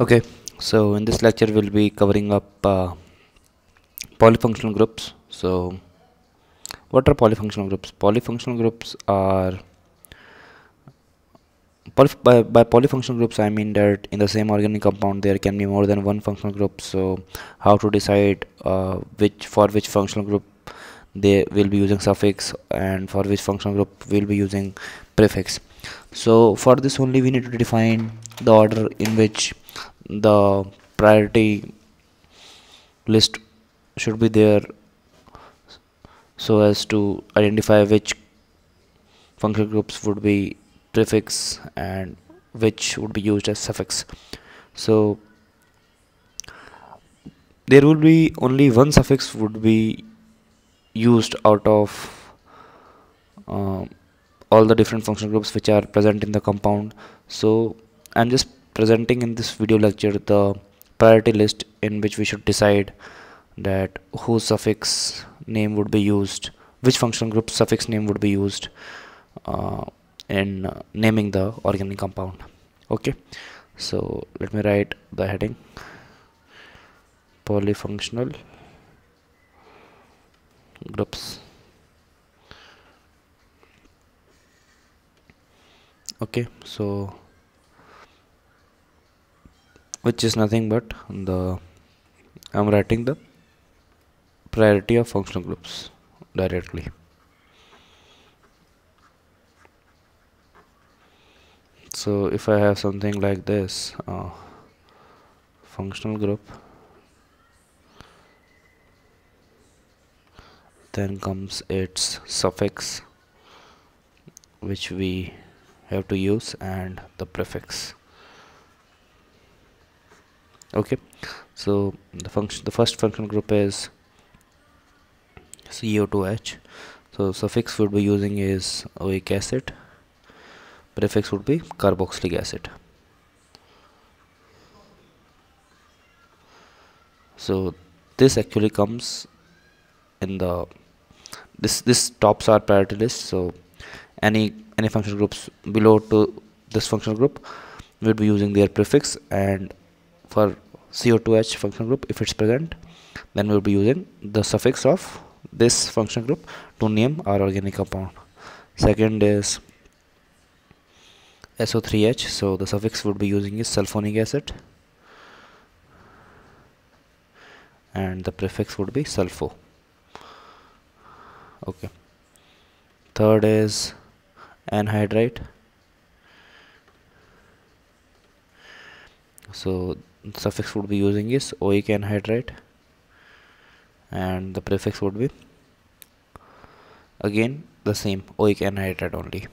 Okay, so in this lecture we'll be covering up polyfunctional groups. So what are polyfunctional groups? Polyfunctional groups are by polyfunctional groups I mean that in the same organic compound there can be more than one functional group. So how to decide which functional group they will be using suffix, and for which functional group we'll be using prefix. So for this only we need to define the order in which the priority list should be there, so as to identify which functional groups would be prefix and which would be used as suffix. So there will be only one suffix would be used out of uh, all the different functional groups which are present in the compound. So I'm just presenting in this video lecture the priority list in which we should decide that whose suffix name would be used, which functional group suffix name would be used uh, in naming the organic compound. Okay, so let me write the heading: polyfunctional groups. Okay, so which is nothing but I'm writing the priority of functional groups directly. So if I have something like this, functional group, then comes its suffix which we have to use, and the prefix. Okay, so the first functional group is CO2H. So suffix would be using is oic acid, prefix would be carboxylic acid. So this actually comes in the this tops our priority list. So any functional groups below to this functional group will be using their prefix, and for CO2H functional group, if it's present, then we'll be using the suffix of this functional group to name our organic compound. Second is SO3H. So the suffix would be using is sulfonic acid, and the prefix would be sulfo. Okay. Third is anhydride. So suffix would be using is oic anhydride, and the prefix would be again the same, oic anhydride only.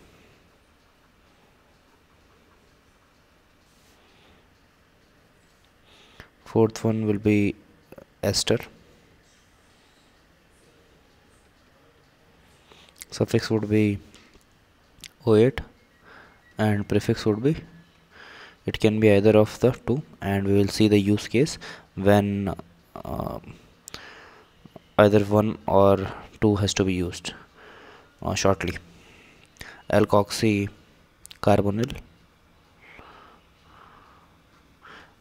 Fourth one will be ester. Suffix would be O8, and prefix would be, it can be either of the two, and we will see the use case when either one or two has to be used shortly. Alkoxy carbonyl,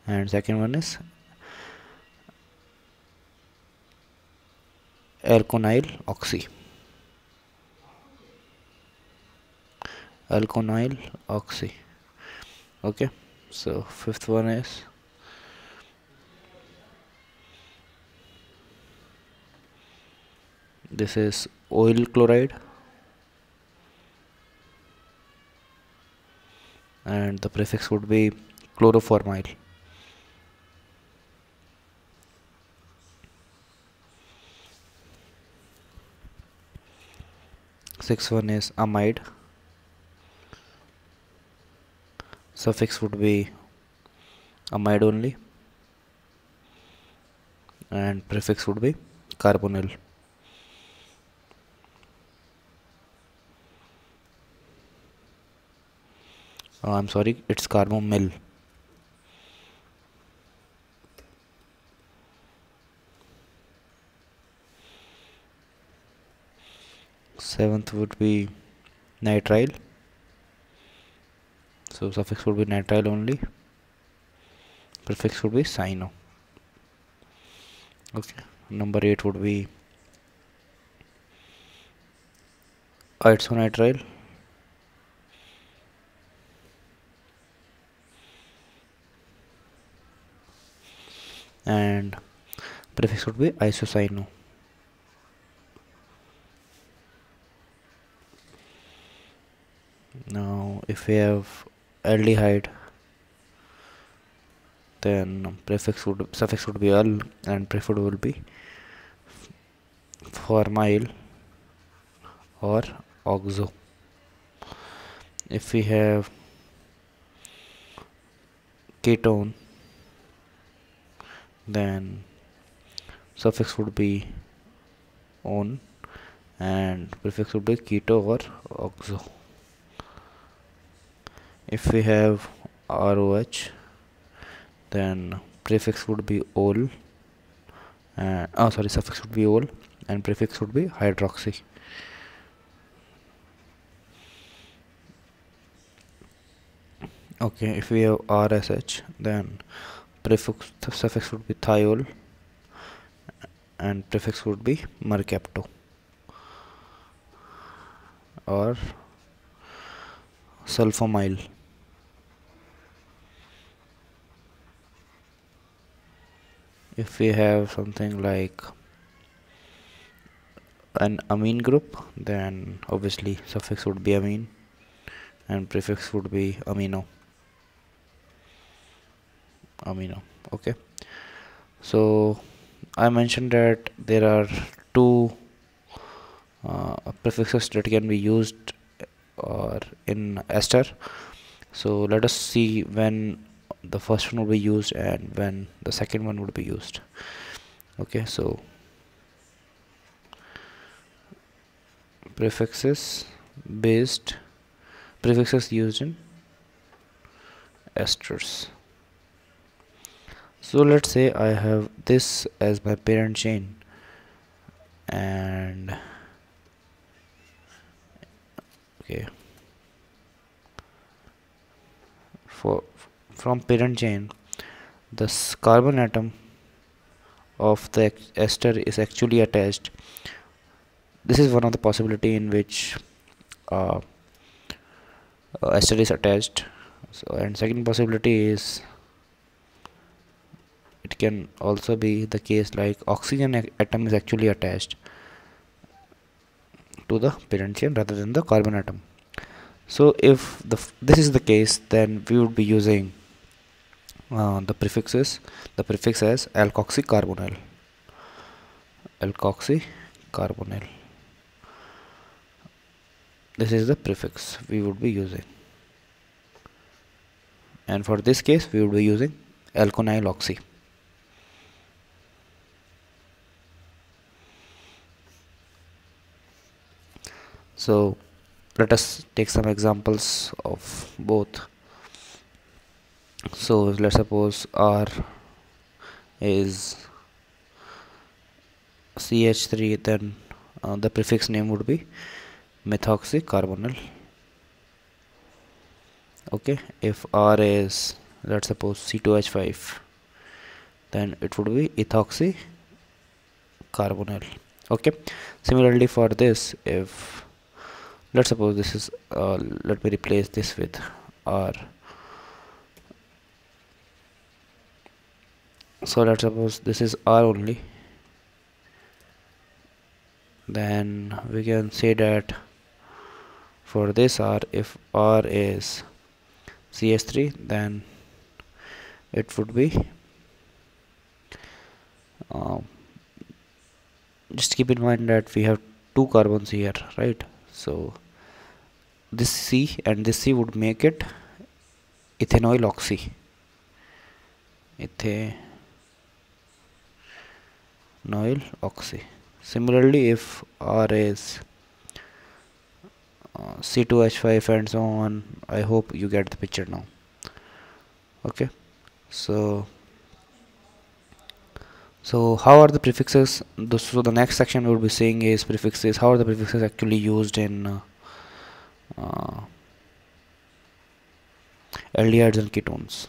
and second one is alkonyl oxy. Alkonyl oxy. Okay, so fifth one is this is oil chloride, and the prefix would be chloroformyl. Sixth one is amide. Suffix would be amide only, and prefix would be carbonyl. I'm sorry, it's carbonyl. Seventh would be nitrile. So suffix would be nitrile only, prefix would be cyno. Okay, number 8 would be isonitrile, and prefix would be isocyano. Now if we have aldehyde, then suffix would be al, and preferred will be formyl or oxo. If we have ketone, then suffix would be on, and prefix would be keto or oxo. If we have ROH, then prefix would be ol, and suffix would be ol, and prefix would be hydroxy. Okay, if we have RSH, then suffix would be thiol, and prefix would be mercapto or sulfamyl. If we have something like an amine group, then obviously suffix would be amine and prefix would be amino. Okay, so I mentioned that there are two prefixes that can be used or in ester. So let us see when the first one will be used and when the second one would be used. Okay, so prefixes used in esters. So let's say I have this as my parent chain, and okay, from parent chain, the carbon atom of the ester is actually attached. This is one of the possibility in which ester is attached. So, and second possibility is it can also be the case like oxygen atom is actually attached to the parent chain rather than the carbon atom. So if this is the case, then we would be using the prefix as alkoxycarbonyl. This is the prefix we would be using, and for this case we would be using alkonyl oxy. So let us take some examples of both. So let's suppose R is CH3, then the prefix name would be methoxycarbonyl. Okay, if R is, let's suppose, C2H5, then it would be ethoxycarbonyl. Okay, similarly for this, if let's suppose this is let me replace this with R. So let's suppose this is R only, then we can say that for this R, if R is CH3, then it would be just keep in mind that we have two carbons here, right? So this C and this C would make it ethanoyl oxy. Similarly, if R is C2H5 and so on, I hope you get the picture now. Okay, so how are the prefixes? So the next section we will be seeing is prefixes. How are the prefixes actually used in aldehydes and ketones?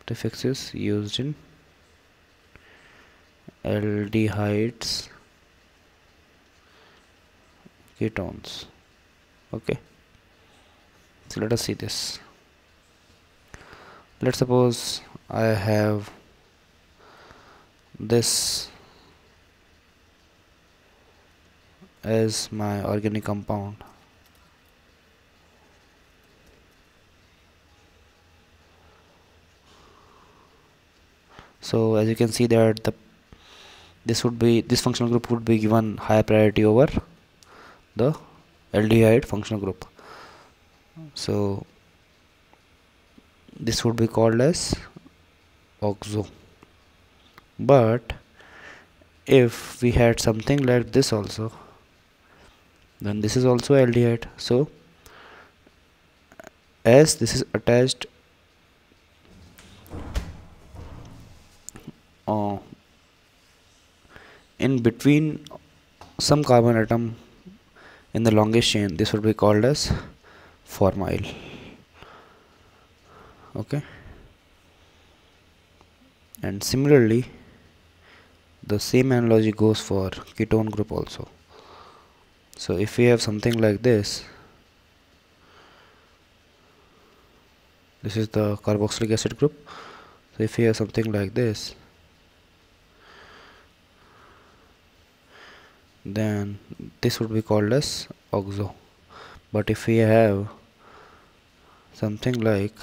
Prefixes used in aldehydes, ketones. Okay, so let us see this. Let's suppose I have this as my organic compound. So as you can see that this functional group would be given higher priority over the aldehyde functional group. So this would be called as oxo. But if we had something like this also, then this is also aldehyde. So as this is attached in between some carbon atom in the longest chain, this would be called as formyl. Okay, and similarly the same analogy goes for ketone group also. So if we have something like this, this is the carboxylic acid group. So if we have something like this, then this would be called as oxo. But if we have something like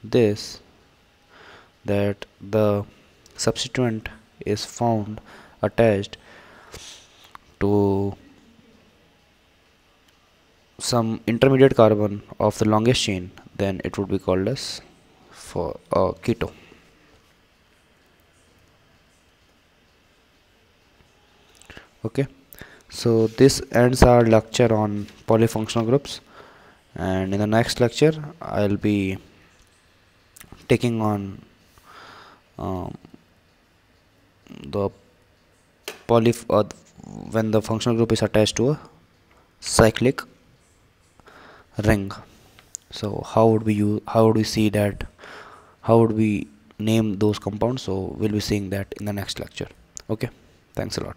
this, that the substituent is found attached to some intermediate carbon of the longest chain, then it would be called as keto. Okay, so this ends our lecture on polyfunctional groups, and in the next lecture I'll be taking on the when the functional group is attached to a cyclic ring. So how would we see that, how would we name those compounds? So we'll be seeing that in the next lecture. Okay, thanks a lot.